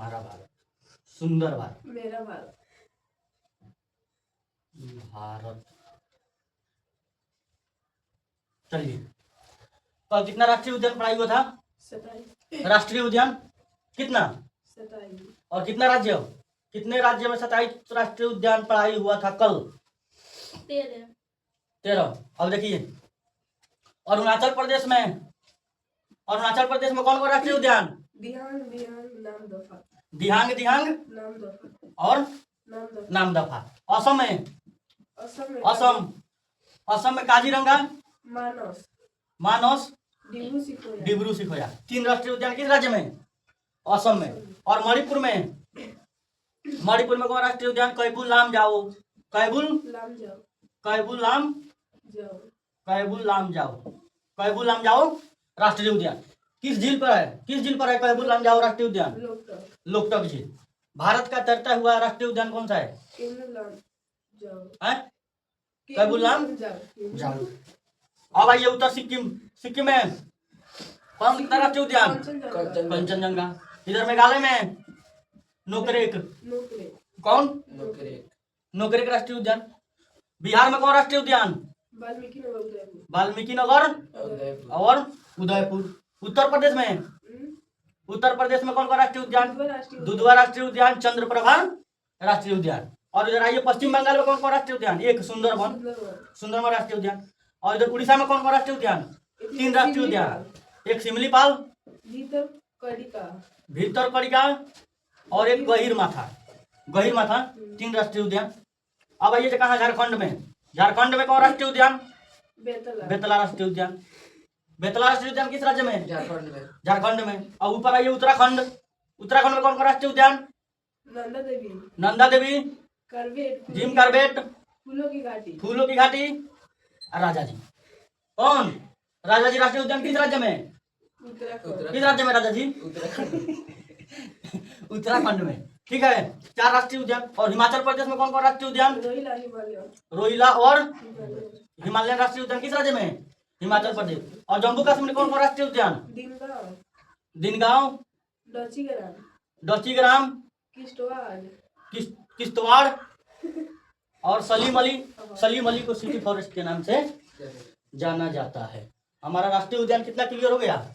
हमारा भारत, सुंदर भारत, मेरा भारत, भारत। चलिए, कल कितना राष्ट्रीय उद्यान पढ़ाई हुआ था? 27, राष्ट्रीय उद्यान कितना 27, और कितना राज्य, कितने राज्य में 27 राष्ट्रीय उद्यान पढ़ाई हुआ था कल? 13। अब देखिए, अरुणाचल प्रदेश में कौन कौन राष्ट्रीय उद्यान? दिहांग नाम दफा, दिहांग नाम दफा और नाम दफा, नाम दफा। असम में असम में काजीरंगा, मानस, डिब्रू सिखोया। 3 राष्ट्रीय उद्यान किस राज्य में? असम में। और मणिपुर में कौन राष्ट्रीय उद्यान? कैबुल लामजाओ, कैबुल लामजाओ राष्ट्रीय उद्यान। किस झील पर है कैबुल लामजाओ राष्ट्रीय उद्यान? लोकटक झील। भारत का तैरता हुआ राष्ट्रीय उद्यान कौन सा है? कैबुल लामजाओ। अब आइए उत्तर सिक्किम में कौन कितना राष्ट्रीय उद्यान? कंचनजंगा। इधर मेघालय में नोकरेक, कौन? नोकरेक राष्ट्रीय उद्यान। बिहार में कौन राष्ट्रीय उद्यान? वाल्मीकि नगर और उदयपुर। उत्तर प्रदेश में कौन कौन राष्ट्रीय उद्यान? दुधवा राष्ट्रीय उद्यान, चंद्रप्रभा राष्ट्रीय उद्यान। और इधर आइए पश्चिम बंगाल में कौन कौन राष्ट्रीय उद्यान? एक सुंदरवन राष्ट्रीय उद्यान। और इधर उड़ीसा में कौन कौन राष्ट्रीय उद्यान? 3 राष्ट्रीय उद्यान, एक सिमलीपाल, भीतरकनिका और एक गहीर माथा। 3 राष्ट्रीय उद्यान। अब आइए कहाँ? झारखंड में कौन राष्ट्रीय उद्यान? बेतला राष्ट्रीय उद्यान। बेतला राष्ट्रीय उद्यान किस राज्य में? झारखंड में। और ऊपर आइए उत्तराखंड में कौन कौन राष्ट्रीय उद्यान? नंदा देवी, जिम कार्बेट, फूलों की घाटी और राजाजी। कौन? राजाजी राष्ट्रीय उद्यान किस राज्य में? राजाजी? उत्तराखंड में। ठीक है, 4 राष्ट्रीय उद्यान। और हिमाचल प्रदेश में कौन कौन राष्ट्रीय उद्यान? रोहिला और हिमालयन राष्ट्रीय उद्यान किस राज्य में? हिमाचल प्रदेश। और जम्मू कश्मीर में कौन कौन राष्ट्रीय उद्यान? दिनगांव, डचीग्राम, किश्तवाड़ और सलीम अली को सिटी फॉरेस्ट के नाम से जाना जाता है। हमारा राष्ट्रीय उद्यान कितना क्लियर हो गया?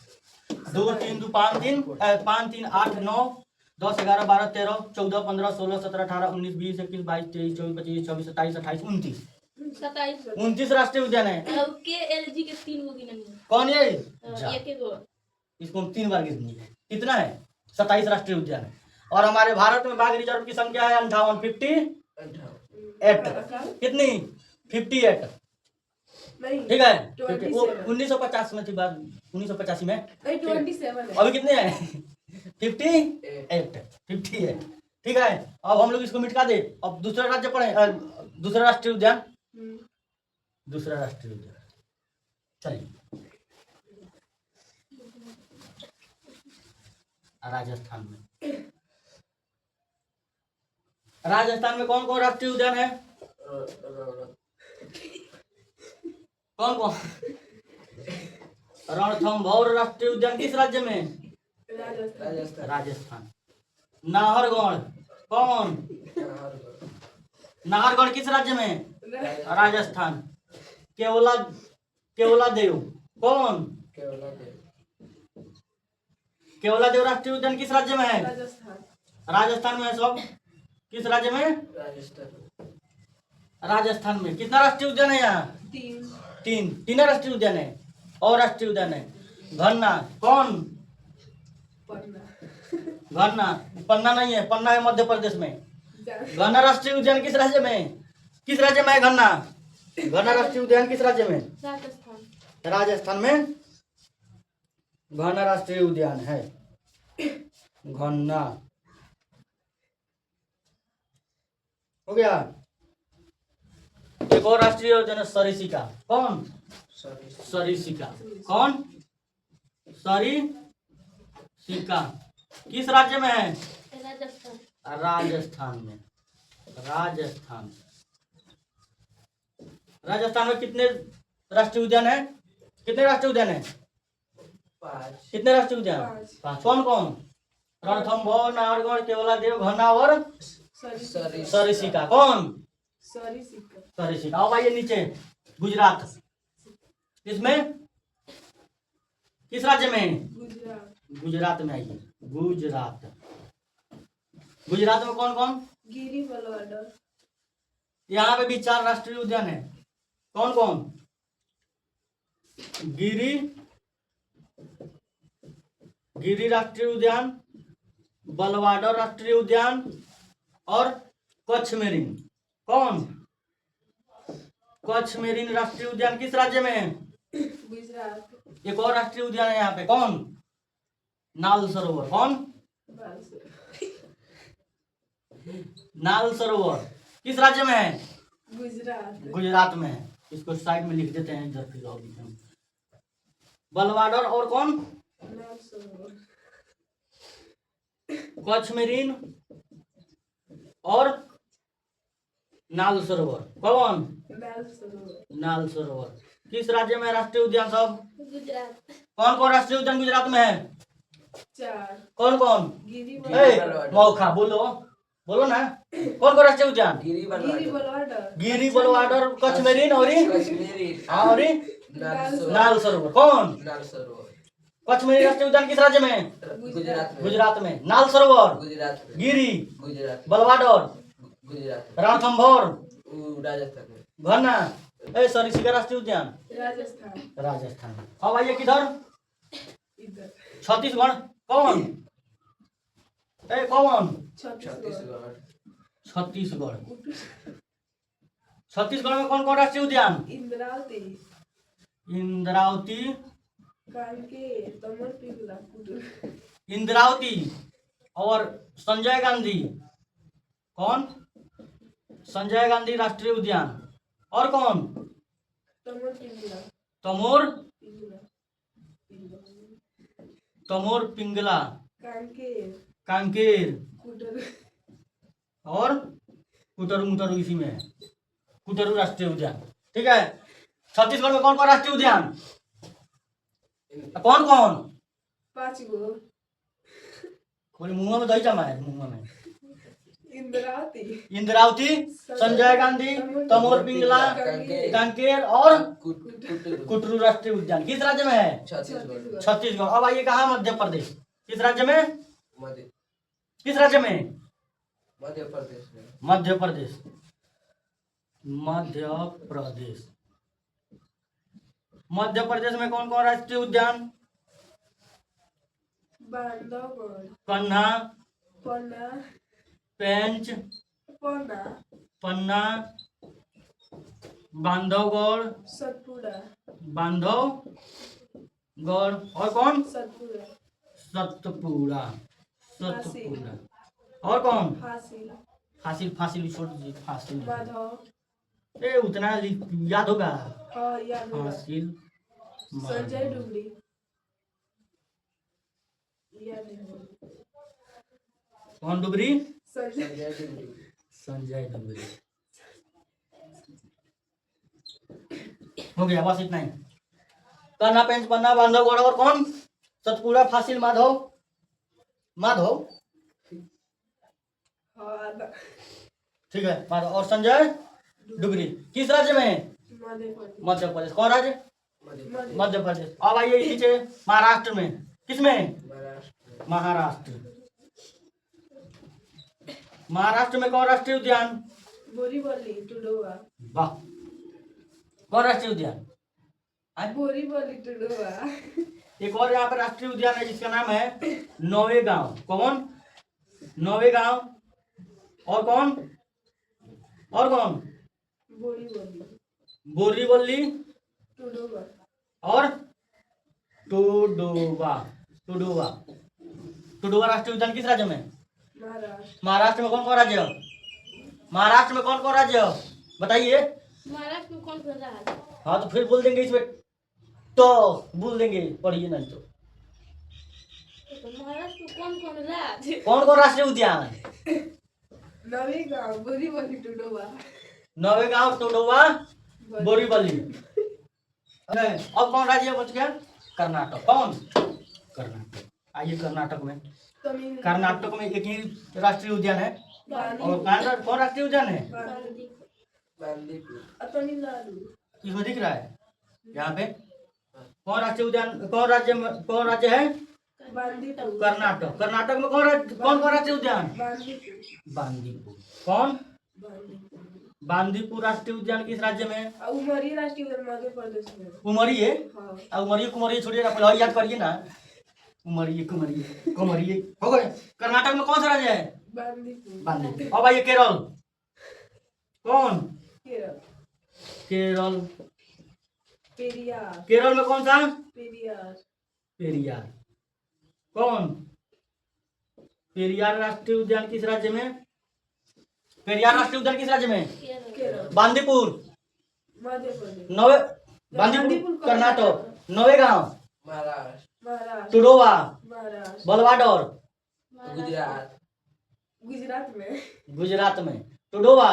2 3 2 5 3 5 3 8 9 10 11 12 13 14 15 16 17 18 19 20 21 22 23 24 25 26 27 28 29 राष्ट्रीय उद्यान है। KLG के 3 गो गिननी है। कौन ये? एक गो। इसको 3 बार गिननी है। कितना है? 27 राष्ट्रीय उद्यान है। और हमारे भारत में बाघ रिजर्व की संख्या है 58 कितनी? 58। ठीक है, 1950 में थी बात, 1985 में। अभी कितने हैं? 58। ठीक है, अब हम लोग इसको मिटा दे। अब दूसरा राज्य पढ़े, दूसरा राष्ट्रीय उद्यान। चलिए, राजस्थान में कौन कौन राष्ट्रीय उद्यान है? कौन? रणथंभौर राष्ट्रीय उद्यान किस राज्य में? राजस्थान। नाहरगढ़, कौन? नाहरगढ़ किस राज्य में? राजस्थान। केवलादेव, कौन? केवलादेव राष्ट्रीय उद्यान किस राज्य में है? राजस्थान में है। सब किस राज्य में? राजस्थान में। कितना राष्ट्रीय उद्यान है यहाँ? 3 राष्ट्रीय उद्यान है। और राष्ट्रीय उद्यान है घन्ना, कौन? पन्ना नहीं है, पन्ना है मध्य प्रदेश में। घन्ना राष्ट्रीय उद्यान किस राज्य में है? घन्ना राष्ट्रीय उद्यान किस राज्य में? राजस्थान में घन्ना राष्ट्रीय उद्यान है। घन्ना हो गया। एक और राष्ट्रीय उद्यान है सरिस्का, कौन? सरिस्का, कौन? सरिस्का किस राज्य में है? राजस्थान में। राजस्थान में कितने राष्ट्रीय उद्यान है? कितने राष्ट्रीय उद्यान है? 5। कितने राष्ट्रीय उद्यान? 5। कौन कौन? रणथंभौर, नाहरगढ़, केवलादेव, घनावर, सरिसिका। कौन? सरिसिका। सरिसिका। आओ भाई नीचे गुजरात, इसमें किस राज्य में? गुजरात। गुजरात में आइए। गुजरात, गुजरात में कौन कौन? गिरी बलवाडर। यहाँ पे भी 4 राष्ट्रीय उद्यान है। कौन कौन? गिरी राष्ट्रीय उद्यान, बलवाडर राष्ट्रीय उद्यान और कच्छ मेरिन। कौन? कच्छ मेरिन राष्ट्रीय उद्यान किस राज्य में है? गुजरात। एक और राष्ट्रीय उद्यान है यहाँ पे। कौन? नाल सरोवर। कौन? नाल सरोवर किस राज्य में है? गुजरात। गुजरात में है। इसको साइड में लिख देते हैं इधर। फिर और लिखेंगे बलवाडर और कौन? नाल सरोवर। कच्छ मेरिन और नाल सरोवर। कौन? नाल सरोवर। नाल सरोवर किस राज्य में राष्ट्रीय उद्यान सब? गुजरात। कौन कौन राष्ट्रीय उद्यान गुजरात में है? 4। कौन कौन? गिरी मौखा बोलो, बोलो ना। कौन कौन राष्ट्रीय उद्यान? बलवाडर। गिरी बलवाडर, कच्छ मेरिन और नाल सरोवर। कौन? कच्छ मेरिन राष्ट्रीय उद्यान किस राज्य में? गुजरात में। नाल सरोवर गिरी बलवाडर रणथंभौर घना सरिसिका राष्ट्रीय उद्यान राजस्थान। अब आइए किधर? इधर। छत्तीसगढ़। कौन? कौन? छत्तीसगढ़। छत्तीसगढ़। छत्तीसगढ़ में कौन कौन राष्ट्रीय उद्यान? इंद्रावती। इंद्रावती, कांकेर, तमर पिंगला, कुटुर। इंद्रावती और संजय गांधी। कौन? संजय गांधी राष्ट्रीय उद्यान। और कौन? तमर पिंगला। तमोर पिंगला। तमोर पिंगला, कांकेर। कांकेर कुटुर। और कुटरू मुटरू इसी में है। कुटरू राष्ट्रीय उद्यान। ठीक है। छत्तीसगढ़ में कौन कौन राष्ट्रीय उद्यान? कौन कौन? 5 गो। बोले मुंह में दही जमा है। मुंह में इंद्रावती। इंद्रावती, संजय गांधी, तमोर पिंगला, कांकेर और कुटरू राष्ट्रीय उद्यान किस राज्य में है? छत्तीसगढ़। अब आइए कहाँ? मध्य प्रदेश। किस राज्य में? किस राज्य में? मध्य प्रदेश। मध्य प्रदेश। मध्य प्रदेश में कौन कौन राष्ट्रीय उद्यान? बांधवगढ़। कन्हा, पन्ना। पेंच, पन्ना। पन्ना, बांधवगढ़, सतपुड़ा। बांधवगढ़ और कौन? सतपुड़ा। सतपुड़ा। सतपुड़ा और कौन? फासिल। फासिल। फासिल छोड़ दीजिए। फासिल माधव। उतना याद होगा। हाँ याद होगा। फासिल। संजय डुगरी। याद है। कौन डुगरी? संजय डुगरी। संजय डुगरी। हो गया बस इतना ही। कन्हा, पेंच, पन्ना, बांधवगढ़ और कौन? सतपुड़ा, फासिल, माधव। माधव हाँ। ठीक है माधव और संजय डुगरी किस राज्य में है? मध्य प्रदेश। कौन राज्य? मध्य प्रदेश। अब आइए नीचे महाराष्ट्र में। किसमें? महाराष्ट्र। महाराष्ट्र में कौन राष्ट्रीय उद्यान? बोरीवली, टुडोवा। वाह। कौन राष्ट्रीय उद्यान? बोरीवली, टुडोवा। एक और यहाँ पर राष्ट्रीय उद्यान है जिसका नाम है नौवेगांव। कौन? नौवेगांव और कौन? और कौन? बोरीवली। बोरीवली टुडोवा और टुडोवा। टुडोवा। टुडोवा राष्ट्रीय उद्यान किस राज्य में? महाराष्ट्र। महाराष्ट्र में कौन कौन राज्य? महाराष्ट्र में कौन कौन राज्य बताइए? महाराष्ट्र में कौन कर रहा है? हाँ तो फिर बोल देंगे इसमें तो बोल देंगे। पढ़िए नहीं तो महाराष्ट्र में कौन कौन राज्य? कौन कौन राष्ट्रीय उद्यान? नवेगांव, बोरीवली, टुडोवा। नवेगांव, टुडोवा, बोरीवली। अब कौन राज्य बच गया? कर्नाटक। कौन? कर्नाटक। आइए कर्नाटक में तमिल कर्नाटक में एक ही राष्ट्रीय उद्यान है। बांदी और कौन राष्ट्रीय उद्यान है? बांदीपुर तमिलनाडु इसमें दिख रहा है यहाँ पे कौन राष्ट्रीय उद्यान, कौन राज्य है? बांदीपुर कर्नाटक। कर्नाटक में कौन कौन राष्ट्रीय उद्यान? बांदीपुर बांदीपुर। कौन? बांदीपुर बांदीपुर राष्ट्रीय उद्यान किस राज्य में है? उमरी राष्ट्रीय उद्यान मध्य प्रदेश में। उमरी है। हाँ उमरी कुमरी छोड़िए ना, पहले और याद करिए ना। उमरी कुमरी कुमरी हो गए। कर्नाटक में कौन सा राज्य है? बांदीपुर बांदीपुर। अब आइए केरल। कौन? केरल केरल। पेरियार केरल में कौन सा? पेरियार पेरियार। कौन? पेरियार राष्ट्रीय उद्यान किस राज्य में? पेरियार राष्ट्रीय उद्यान किस राज्य में? केरल केरल बांदीपुर। मध्य प्रदेश नवे बांदीपुर कर्नाटक। नवेगांव महाराष्ट्र टुडोवा महाराष्ट्र बलवाडोर गुजरात में गुजरात में टुडोवा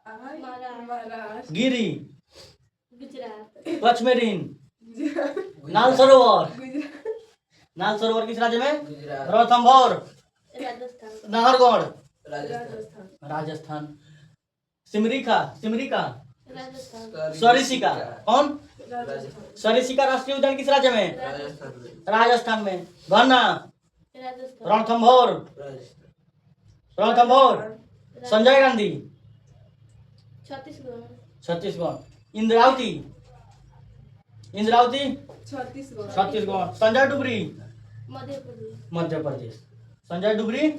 महाराष्ट्र गिरी गुजरात पचमेरीन नाल सरोवर। गुजरात नाल सरोवर किस राज्य में? रणथंभौर राजस्थान नाहरगढ़ राजस्थान राजस्थान। सिमरिका सिमरिका राजस्थान सरिसिका। कौन? राजस्थान सरिसिका राष्ट्रीय उद्यान किस राज्य में? राजस्थान में। घन्ना राजस्थान रणथंभौर रणथंभौर। संजय गांधी छत्तीसगढ़ छत्तीसगढ़। इंद्रावती इंद्रावती छत्तीसगढ़ छत्तीसगढ़। संजय डुबरी मध्य प्रदेश मध्य प्रदेश। संजय डुबरी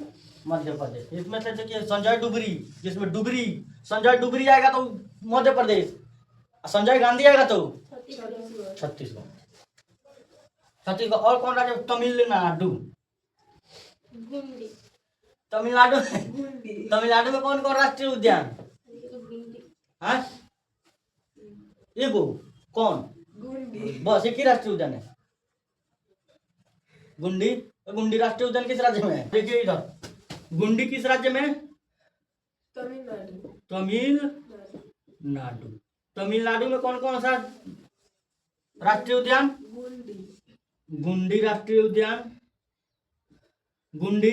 मध्य प्रदेश। इसमें से देखिए संजय डुबरी, जिसमें डुबरी संजय डुबरी आएगा तो मध्य प्रदेश, संजय गांधी आएगा तो छत्तीसगढ़ छत्तीसगढ़। छत्तीसगढ़। और कौन राज्य? तमिलनाडु। गुंडी तमिलनाडु गुंडी तमिलनाडु में कौन कौन राष्ट्रीय उद्यान? गुंडी हाँ एगो। कौन? गुंडी बस एक ही राष्ट्रीय उद्यान है। गुंडी। गुंडी राष्ट्रीय उद्यान किस राज्य में है? देखिए इधर गुंडी किस राज्य में है? तमिलनाडु तमिलनाडु। तमिलनाडु में कौन कौन सा राष्ट्रीय उद्यान? गुंडी गुंडी राष्ट्रीय उद्यान। गुंडी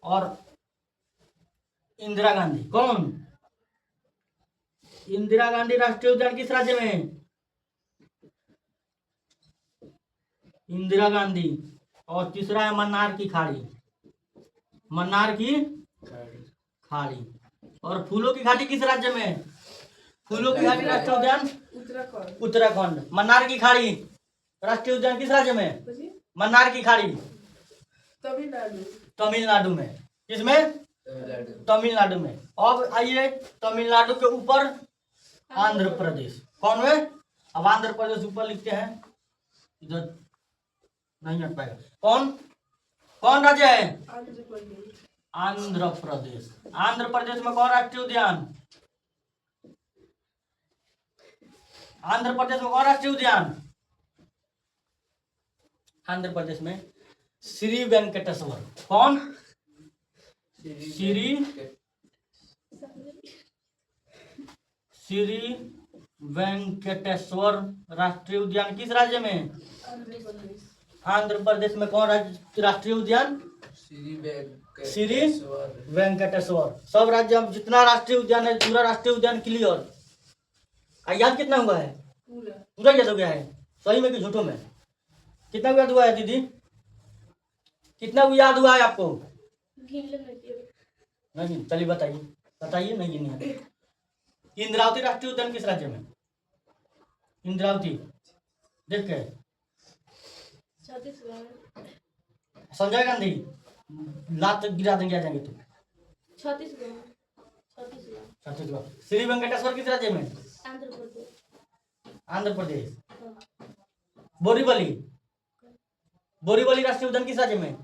और इंदिरा गांधी। कौन? इंदिरा गांधी राष्ट्रीय उद्यान किस राज्य में है? इंदिरा गांधी। और तीसरा है मन्नार की खाड़ी। मन्नार की खाड़ी। और फूलों की घाटी किस राज्य में है? फूलों की घाटी राष्ट्रीय उद्यान उत्तराखंड उत्तराखंड। मन्नार की खाड़ी राष्ट्रीय उद्यान किस राज्य में है? बची मन्नार की खाड़ी तमिलनाडु तमिलनाडु में। किसमें? तमिलनाडु में। अब आइए तमिलनाडु के ऊपर आंध्र प्रदेश। कौन में? अब आंध्र प्रदेश ऊपर लिखते हैं, इधर नहीं हट पाएगा। कौन कौन राज्य है? आंध्र प्रदेश आंध्र प्रदेश। आंध्र प्रदेश में कौन राष्ट्रीय उद्यान? आंध्र प्रदेश में कौन राष्ट्रीय उद्यान? आंध्र प्रदेश में श्री वेंकटेश्वर। कौन? श्री वेंकटेश्वर राष्ट्रीय उद्यान किस राज्य में? आंध्र प्रदेश आंध्र प्रदेश में कौन राष्ट्रीय उद्यान? श्री वेंकटेश्वर। सब राज्य में जितना राष्ट्रीय उद्यान है पूरा राष्ट्रीय उद्यान क्लियर। याद कितना हुआ है? पूरा पूरा याद हो गया है? सही में कि झूठों में? कितना याद हुआ है दीदी? कितना याद हुआ है आपको? नहीं चलिए बताइए बताइए। नहीं नहीं इंद्रावती राष्ट्रीय उद्यान किस राज्य में? इंद्रावती देख के छत्तीसगढ़ संजय गांधी लात गिरा देंगे आ जाएंगे तो। छत्तीसगढ़ छत्तीसगढ़ छत्तीसगढ़। श्री वेंकटेश्वर किस राज्य में? आंध्र प्रदेश आंध्र प्रदेश। बोरीवली बोरीवली राष्ट्रीय उद्यान किस राज्य में?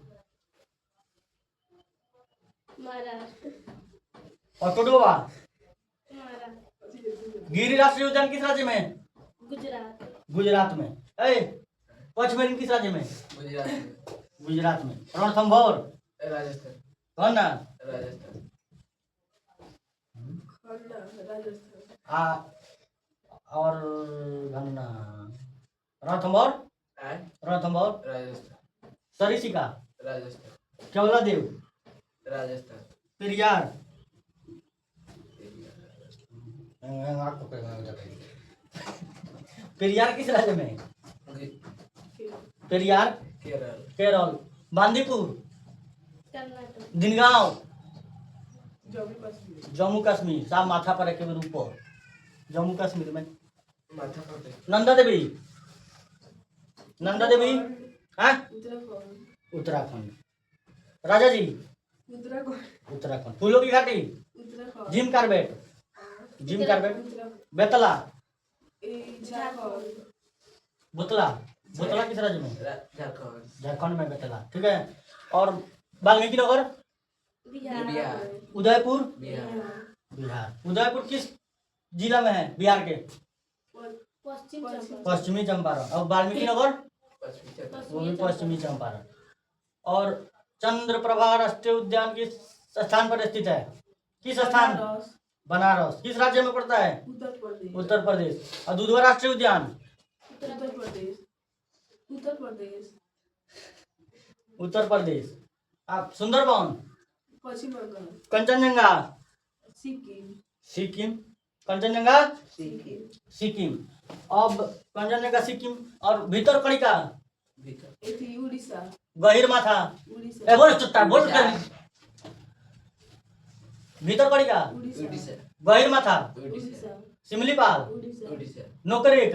महाराष्ट्र और टोडोवा महाराष्ट्र गिरी राष्ट्रीय उद्यान किस राज्य में? गुजरात गुजरात में। पचमेरीन किस राज्य में? गुजरात में। रणथंभौर कौन ना? खन्ना राजस्थान और घन्ना रणथंभौर रणथंभौर। सरिसिका राजस्थान। केवला देव, राजस्थान। पेरियार, पेरियार किस राज्य में है? पेरियार केरल। केरल। बांदीपुर, कर्नाटक। दिनगांव, जम्मू कश्मीर। जम्मू कश्मीर। साहब माथा पर रखे हुए ऊपर जम्मू कश्मीर में। माथा पर नंदा देवी, नंदा देवी, हाँ उत्तराखंड। उत्तराखंड। राजा जी, उत्तराखंड। उत्तराखंड। फूलों की घाटी, Uttarakhand. Jim Corbett, Jim Corbett. Uttarakhand. Betla, Jharkhand. बुतला, बुतला किस राज्य में? झारखंड। झारखंड में बेतला, ठीक है। और वाल्मीकि नगर, बिहार। बिहार। उदयपुर, बिहार। बिहार। उदयपुर किस जिला में है बिहार के? पश्चिम चंपारण। पश्चिमी चंपारण। और वाल्मीकि नगर, पश्चिमी वो भी पश्चिमी चंपारण। और चंद्रप्रभा राष्ट्रीय उद्यान किस स्थान पर स्थित है? किस स्थान? बनारस। बनारस। किस राज्य में पड़ता है? उत्तर प्रदेश। उत्तर प्रदेश। और दुधवा राष्ट्रीय उद्यान, उत्तर प्रदेश। उत्तर प्रदेश। उत्तर प्रदेश। आप सुंदरबन, पश्चिम बंगाल। कंचनजंगा, सिक्किम। सिक्किम। कंचनजंगा, सिक्किम। सिक्किम। अब कंचनजंगा सिक्किम और भीतर कड़िका, एथी उड़ीसा। गहिर माथा। उड़ीसा। ए बोल चुट्टा बोल कर। भीतर कड़िका, उड़ीसा। गहिर माथा, उड़ीसा। सिमलीपाल, उड़ीसा। उड़ीसा। नोकरेक,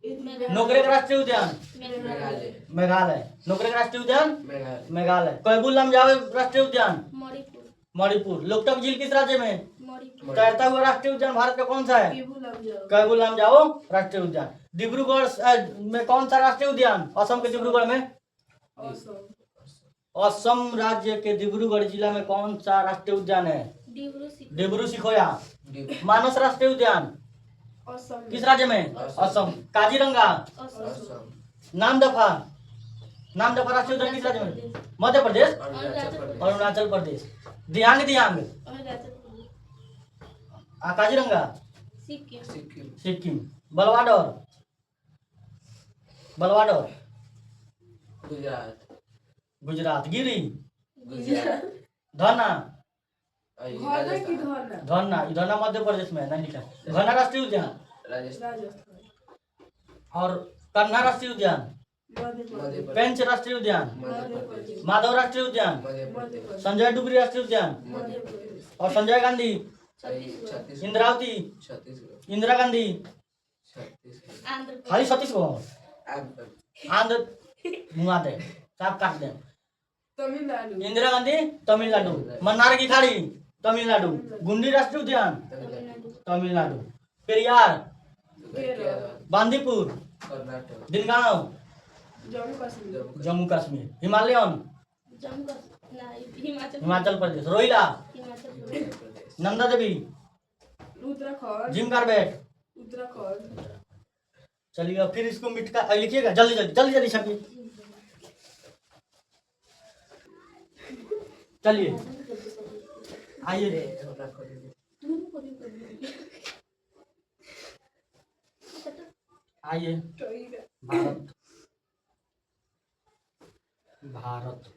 मेघालय। नोकरेक राष्ट्रीय उद्यान, मेघालय। मेघालय। नोकरेक राष्ट्रीय उद्यान, मेघालय। मेघालय। कैबुल लमजाओ राष्ट्रीय उद्यान, मणिपुर। मणिपुर। लोकटक झील किस राज्य में? मणिपुर। तैरता हुआ राष्ट्रीय उद्यान भारत का कौन सा है? केबुल लमजाओ। कैबुल लमजाओ राष्ट्रीय उद्यान। डिब्रूगढ़ में कौन सा राष्ट्रीय उद्यान? असम के डिब्रूगढ़ में। असम। असम राज्य के डिब्रूगढ़ जिला में कौन सा राष्ट्रीय उद्यान है? डिब्रू सिखोया। मानस राष्ट्रीय उद्यान असम। किस राज्य में? असम। काजीरंगा, असम। नामदफा, नामदफा राष्ट्रीय उद्यान किस राज्य में? मध्य प्रदेश, अरुणाचल प्रदेश। अरुणाचल प्रदेश। दियांग, दियांग, काजीरंगा, सिक्किम। सिक्किम। सिक्किम। बलवाडोर, बलवाडोर, गुजरात। गुजरात। गिरी, गुजरात। धना, घना की राजस्थान। धना। धना, धना मध्य प्रदेश में है, नहीं लिखा है। घना राष्ट्रीय उद्यान। राजस्थान। राजस्थान। और कन्हा राष्ट्रीय उद्यान, मध्य प्रदेश। पेंच राष्ट्रीय उद्यान, मध्य प्रदेश। माधव राष्ट्रीय उद्यान, मध्य मध्य प्रदेश। प्रदेश। संजय डुगरी राष्ट्रीय उद्यान, मध्य प्रदेश। और संजय गांधी, छत्तीसगढ़। इंद्रावती, छत्तीसगढ़। इंदिरा गांधी। छत्तीसगढ़। आंध्र खाली प्रदेश। 36 को आंध्र। आंध्र मुआ दे, साफ काट दे। तमिलनाडु। इंदिरा गांधी तमिलनाडु। मन्नार की खाड़ी तमिलनाडु। गुंडी राष्ट्रीय उद्यान तमिलनाडु। तमिलनाडु। पेरियार, केरल। बांदीपुर, कर्नाटक। दिनगांव, जम्मू कश्मीर। जम्मू कश्मीर। हिमालयन, जम्मू कश्मीर नहीं, हिमाचल प्रदेश। रोहिला, हिमाचल प्रदेश। प्रदेश। नंदा देवी, उत्तराखंड। Jim Corbett. उत्तराखंड। चलिए अब फिर इसको मिट का लिखिएगा, जल्दी जल्दी जल्दी जल्दी छपिए। चलिए आइए, आइए। भारत, भारत।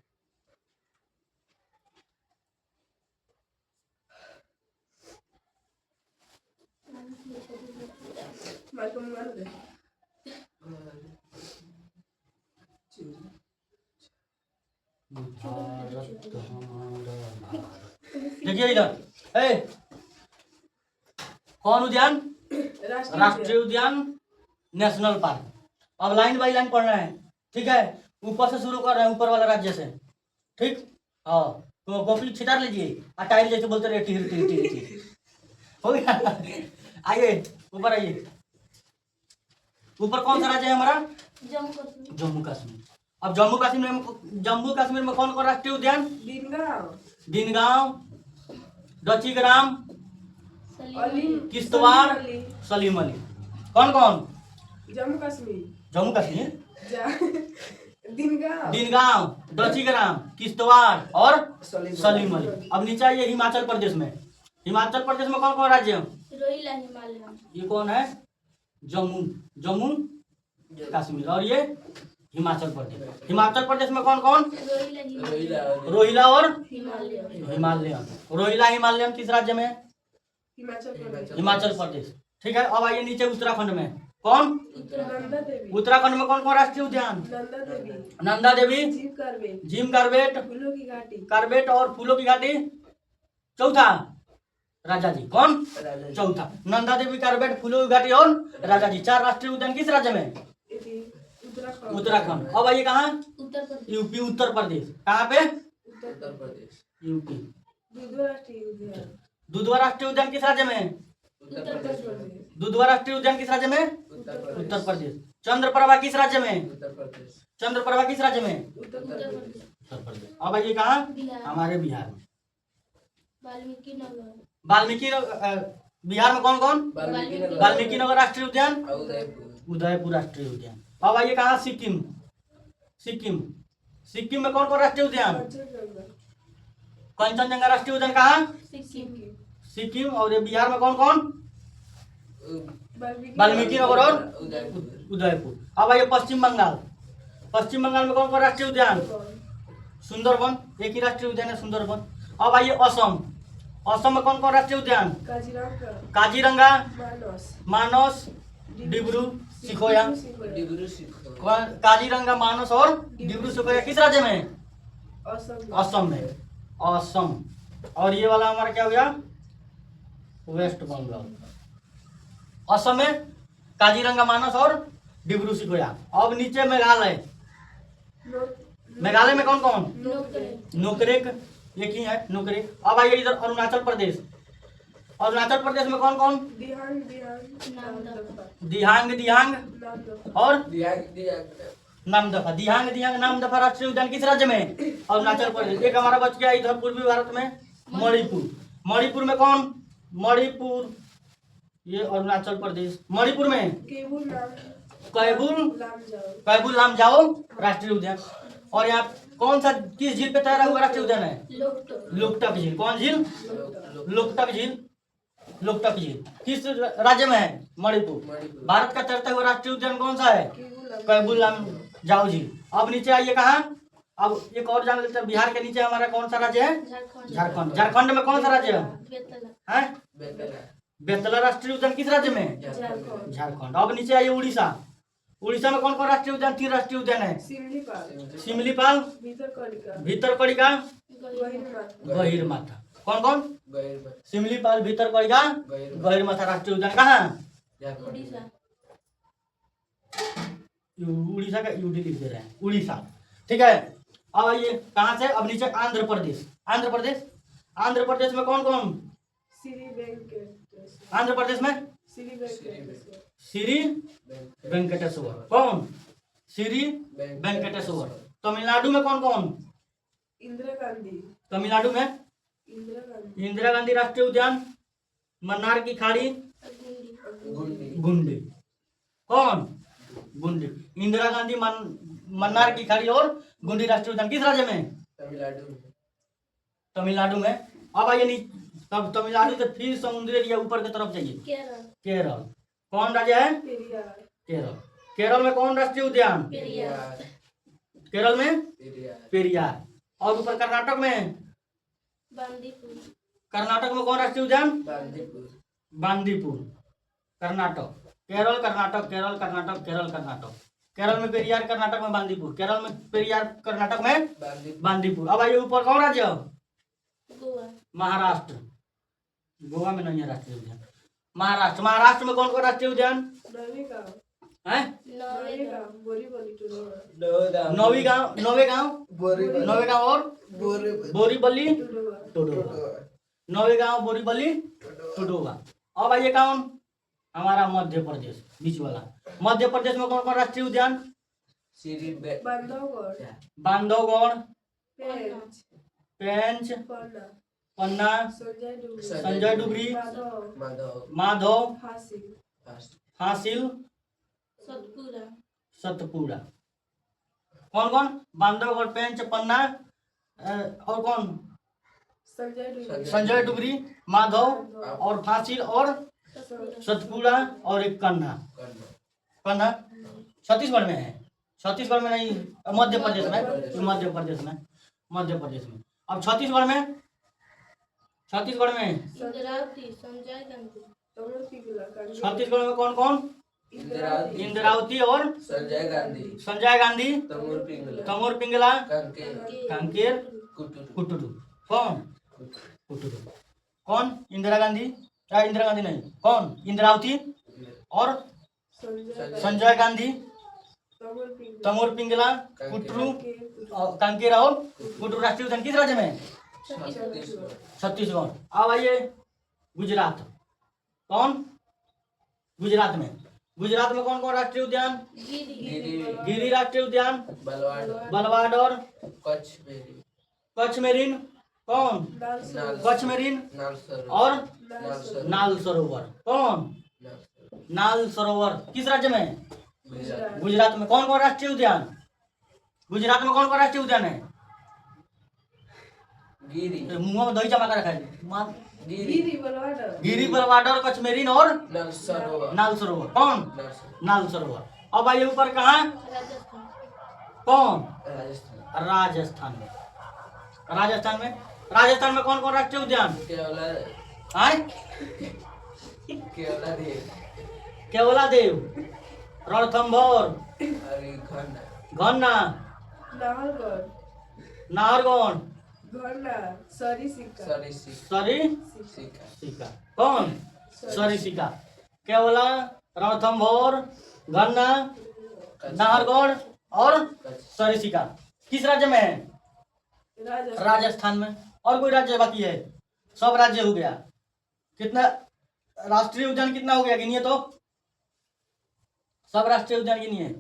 मार मार दे। भारत हमारा भारत। देखिए इधर, ए कौन उद्यान? राष्ट्रीय उद्यान, नेशनल पार्क। अब लाइन बाई लाइन पढ़ना है, ठीक है। ऊपर से शुरू कर रहे हैं, ऊपर वाला राज्य से, ठीक। हाँ तो कॉपी छिटा लीजिए और टायर जैसे बोलते रहे टीर टीर टीर टीर। हो गया। आइए ऊपर आइए। ऊपर कौन सा राज्य है हमारा? जम्मू कश्मीर। जम्मू कश्मीर। अब जम्मू कश्मीर में कौन कौन राष्ट्रीय उद्यान? दिनगांव। दिनगांव, दचीग्राम, अली। किश्तवाड़, सलीम अली। कौन कौन? जम्मू कश्मीर। जम्मू कश्मीर, दिनगांव। दिनगांव, दचीग्राम, किश्तवाड़ और सलीम सलीम अली। अब नीचे आइए हिमाचल प्रदेश में। हिमाचल प्रदेश में कौन कौन राज्य है? रोहिला हिमालय। ये कौन है? जम्मू, जम्मू कश्मीर। और ये हिमाचल प्रदेश। हिमाचल प्रदेश में कौन कौन? रोहिला रोहिला और हिमालय हिमालयन। रोहिला हिमालयन किस राज्य में? हिमाचल प्रदेश। हिमाचल प्रदेश। ठीक है, अब आइए नीचे उत्तराखंड में कौन? नंदा देवी। उत्तराखंड में कौन कौन राष्ट्रीय उद्यान? नंदा देवी। नंदा देवी, जीव कार्बेट। जिम कार्बेट, फूलों की घाटी। कार्बेट और फूलों की घाटी। चौथा राजा जी। कौन? राजा जी। चौथा नंदा देवी, कार्बेट, फूलों की घाटी और राजा जी। 4 राष्ट्रीय उद्यान किस राज्य में? उत्तराखंड। उत्तराखंड। अब आइए कहाँ? उत्तर प्रदेश यूपी उत्तर प्रदेश। कहाँ पे? उत्तर प्रदेश। यूपी। दुधवा राष्ट्रीय उद्यान। दुधवा राष्ट्रीय उद्यान किस राज्य में? उत्तर प्रदेश। दुधवा राष्ट्रीय उद्यान किस राज्य में? उत्तर प्रदेश। उत्तर प्रदेश। चंद्रप्रभा किस राज्य में? उत्तर प्रदेश। चंद्रप्रभा किस राज्य में? उत्तर उत्तर प्रदेश। प्रदेश उत्तर प्रदेश। अब आइए कहाँ? बिहार हमारे बिहार में। वाल्मीकि नगर वाल्मीकि बिहार में कौन कौन? वाल्मीकि नगर। वाल्मीकि नगर राष्ट्रीय उद्यान, उदयपुर। उदयपुर राष्ट्रीय उद्यान। अब आइए कहाँ? सिक्किम। सिक्किम। सिक्किम में कौन कौन राष्ट्रीय उद्यान? पंचगंगा। कंचनजंगा राष्ट्रीय उद्यान कहाँ? सिक्किम सिक्किम। और ये बिहार में कौन कौन? वाल्मीकि वाल्मीकि नगर और उदयपुर। उदयपुर। अब आइए पश्चिम बंगाल। पश्चिम बंगाल में कौन कौन राष्ट्रीय उद्यान? सुंदरबन। एक ही राष्ट्रीय उद्यान है सुंदरबन। अब आइए असम। असम में कौन कौन राष्ट्रीय उद्यान? काजीरंगा। काजीरंगा, मानस। मानस, डिब्रू सिखोया। डिब्रू सिखोया। काजीरंगा, मानस और डिब्रू सिखोया किस राज्य में? असम। असम में। असम। और ये वाला हमारा क्या हो गया? वेस्ट बंगाल। असम में काजीरंगा, मानस और डिब्रू सिखोया। अब नीचे मेघालय। मेघालय में कौन कौन? नोकरेक, एक ही है नोकरेक। अब आइए इधर अरुणाचल प्रदेश। अरुणाचल प्रदेश में कौन कौन? दिहांग। नामदफा। दिहांग, दिहांग नामदफा। और दियाग। नामदफा। दिहांग, दिहांग, नामदफा राष्ट्रीय उद्यान किस राज्य में? अरुणाचल प्रदेश। एक हमारा बच गया इधर पूर्वी भारत में मणिपुर। मणिपुर में कौन? मणिपुर, ये अरुणाचल प्रदेश। मणिपुर में केबुल नाम। कैबुल, लामजाओ। कैबुल लामजाओ राष्ट्रीय उद्यान। और यहाँ कौन सा किस झील पे तैरा हुआ राष्ट्रीय उद्यान है? लोकटक झील। कौन झील? लोकटक झील। लोकटक झील किस राज्य में है? मणिपुर। भारत का तैरता हुआ राष्ट्रीय उद्यान कौन सा है? कैबुल लामजाओ झील। अब नीचे आइए कहाँ? अब एक और जान लेते हैं। बिहार के नीचे हमारा कौन सा राज्य है? झारखंड। झारखंड में कौन सा राज्य है? बेतला राष्ट्रीय उद्यान किस राज्य में? झारखंड। अब नीचे आइए उड़ीसा। उड़ीसा में कौन कौन राष्ट्रीय उद्यान? 3 राष्ट्रीय उद्यान है। सिमलीपाल, भीतरकनिका, गहिरमाथा। कौन कौन? सिमलीपाल, भीतरकनिका, गहिरमाथा राष्ट्रीय उद्यान कहाँ? उड़ीसा का यूडी लिख दे रहे हैं, उड़ीसा। ठीक है, अब आइए कहाँ से? अब नीचे आंध्र प्रदेश। आंध्र प्रदेश। आंध्र प्रदेश में कौन कौन? आंध्र प्रदेश में श्री वेंकटेश्वर। कौन? श्री वेंकटेश्वर। तमिलनाडु में कौन कौन? इंदिरा गांधी। तमिलनाडु में इंदिरा गांधी राष्ट्रीय उद्यान, मन्नार की खाड़ी, गुंडी। कौन? गुंडी। इंदिरा गांधी, मन्नार की खाड़ी और गुंडी राष्ट्रीय उद्यान किस राज्य में? तमिलनाडु में। अब आइए तब तमिलनाडु से फिर समुद्री एरिया ऊपर की तरफ जाइए। केरल। कौन राज्य है? केरल। केरल में कौन राष्ट्रीय उद्यान? केरल में पेरियार। और ऊपर कर्नाटक में? कर्नाटक में कौन राष्ट्रीय उद्यान? बांदीपुर। कर्नाटक। केरल, कर्नाटक, केरल, कर्नाटक, केरल, कर्नाटक। केरल में पेरियार, कर्नाटक में बांदीपुर। केरल में पेरियार, कर्नाटक में बांदीपुर। अब आइए ऊपर कौन राज्य? महाराष्ट्र। गोवा में नहीं है राष्ट्रीय उद्यान। महाराष्ट्र। महाराष्ट्र में कौन कौन राष्ट्रीय उद्यान है? नौवेगांव और बोरीवली, टोडोवा। नौवेगांव, बोरीवली, टोडोवा। अब आइए कौन? हमारा मध्य प्रदेश, बीच वाला। मध्य प्रदेश में कौन कौन राष्ट्रीय उद्यान? बांधवगढ़, पेंच, पन्ना, संजय डुगरी, माधव, हासिल, सतपुड़ा। कौन कौन? बांधवगढ़, पेंच, पन्ना और कौन? संजय डुगरी, माधव और फासिल और सतपुड़ा और एक कन्हा। कन्हा छत्तीसगढ़ में है। छत्तीसगढ़ में नहीं, मध्य प्रदेश में, मध्य प्रदेश में, मध्य प्रदेश में। अब छत्तीसगढ़ में, छत्तीसगढ़ में इंदिरावती, संजय गांधी, तमोर पिघला कांदी छत्तीसगढ़ में कौन कौन? इंदिरावती, इंदिरावती और संजय गांधी, संजय गांधी, तमोर पिंगला, तमोर पिंगला, कांकेर, कांकेर, कुटुरु, कुटुरु। कौन? कुटुरु। कौन? इंदिरा गांधी, इंदिरा गांधी नहीं, कौन? इंदिरावती और संजय संजय गांधी, तमोर पिघला तमोर पिंगला, कुटुरु, और कांकेर और कुटुरु। राष्ट्रीय उद्यान किस राज्य में? छत्तीसगढ़, छत्तीसगढ़। अब आइए गुजरात। कौन? गुजरात में, गुजरात में कौन कौन राष्ट्रीय उद्यान? गिरी, गिरी, गिरी राष्ट्रीय उद्यान, बलवाड़, बलवाड़ और कच्छ मेरी, कच्छ मेरीन। कौन? नाल, कच्छ मेरीन नाल सरोवर, और नाल सरोवर, नाल सरोवर। कौन? नाल सरोवर, नाल सरोवर किस राज्य में? गुजरात, गुजरात में। कौन कौन राष्ट्रीय उद्यान? गुजरात में कौन कौन राष्ट्रीय उद्यान है? गिरी, मुंह में दही जमा कर रखा है। गिरी, गिरी बलवाड़ गिरी, बलवाड़ और कच्छ मेरीन और नाल सरोवर, नाल सरोवर। कौन? नाल सरोवर, नाल सरोवर। अब आइए ऊपर कहाँ? राजस्थान, कौन? राजस्थान, राजस्थान में। राजस्थान में, राजस्थान में कौन कौन राष्ट्रीय उद्यान? केवला, आए? केवला देव, केवला देव, रणथंभौर, हरिखंड, घन्ना, नाहरगढ़ नाहरगौन, घरना सरिसिका सरिसिका, सरिसिका। कौन? सरिसिका। केवला, रणथंभौर, घन्ना, नाहरगौन और कच्छ, सरिसिका किस राज्य में है? राजस्थान राजस्थान में। और कोई राज्य बाकी है? सब राज्य हो गया। कितना राष्ट्रीय उद्यान कितना हो गया? गिनिए तो, सब राष्ट्रीय उद्यान गिनिए।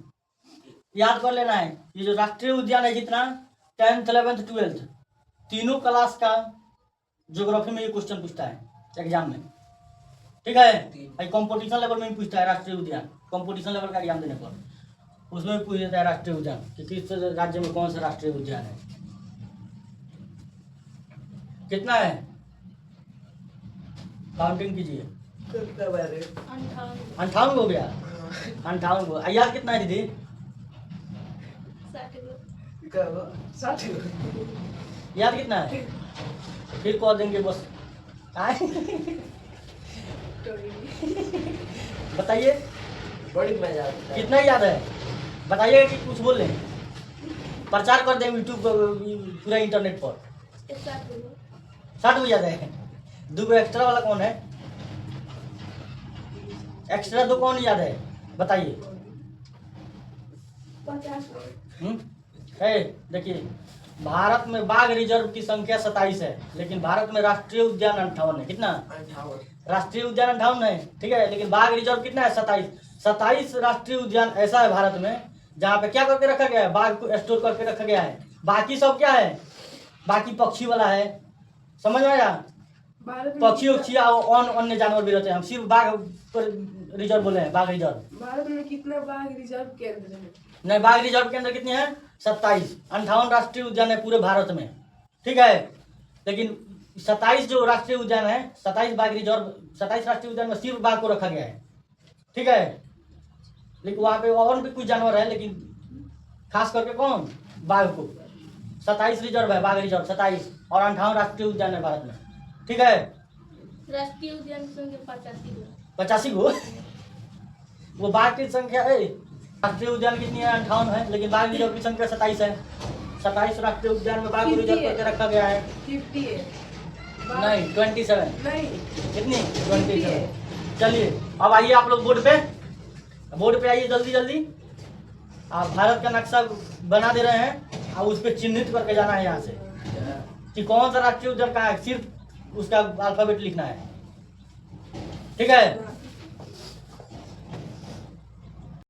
याद कर लेना है, ये जो राष्ट्रीय उद्यान है जितना 10th 11th 12th तीनों क्लास का ज्योग्राफी में ये क्वेश्चन पूछता है एग्जाम में। ठीक है, कंपटीशन लेवल में भी पूछता है राष्ट्रीय उद्यान, कंपटीशन लेवल का एग्जाम देने पर उसमें भी पूछ देता है राष्ट्रीय उद्यान कि किस राज्य में कौन सा राष्ट्रीय उद्यान है। कितना है? काउंटिंग कीजिए। कितना बारे, 58, 58 हो गया। 58 हो। याद कितना है दीदी? 60, कब 60, याद कितना है? फिर कॉल देंगे बस। आए? बताइए बड़ी मजा आता है, कितना याद है? बताइए कि कुछ बोल लें, प्रचार कर दें यूट्यूब पूरा इंटरनेट पर। 60 हो जाता है। दो एक्स्ट्रा वाला कौन है? एक्स्ट्रा दो कौन याद है? बताइए। 50, देखिए, भारत में बाघ रिजर्व की संख्या 27 है, लेकिन भारत में राष्ट्रीय उद्यान 58 है। कितना? 58, राष्ट्रीय उद्यान 58 है, ठीक है, लेकिन बाघ रिजर्व कितना है? 27। 27 राष्ट्रीय उद्यान ऐसा है भारत में जहाँ पे क्या करके रखा गया है? बाघ को स्टोर करके रखा गया है। बाकी सब क्या है? बाकी पक्षी वाला है। समझ में आया? भारत में पक्षी उक्षी और अन्य जानवर भी रहते हैं। हम सिर्फ बाघ पर रिजर्व बोले हैं, बाघ रिजर्व। भारत में कितना बाघ रिजर्व केंद्र है? नहीं, बाघ रिजर्व के अंदर कितने हैं? 27। 58 राष्ट्रीय उद्यान है पूरे भारत में, ठीक है, लेकिन 27 जो राष्ट्रीय उद्यान है, 27 बाघ रिजर्व, 27 राष्ट्रीय उद्यान में सिर्फ बाघ को रखा गया है, ठीक है। लेकिन वहाँ पे और भी कुछ जानवर है, लेकिन खास करके कौन? बाघ को। 27 रिजर्व है, बाघ रिजर्व 27, और 58 राष्ट्रीय उद्यान है भारत में, ठीक है। राष्ट्रीय उद्यान की संख्या 85 है। 85 को वो बाघ की संख्या है। राष्ट्रीय उद्यान कितनी है? 58 है, लेकिन बाघ रिजर्व की संख्या 27 है। 27 राष्ट्रीय उद्यान में बाघ को रिजर्व करके रखा गया है। 50 है। नहीं, 27। नहीं, कितनी? 50 है। 27। चलिए अब आइए आप लोग बोर्ड पे आइए जल्दी जल्दी। आप भारत का नक्शा बना दे रहे हैं और उस पर चिन्हित करके जाना है यहाँ से कि कौन सा राष्ट्रीय उद्यान कहाँ है, सिर्फ उसका अल्फाबेट लिखना है, ठीक है।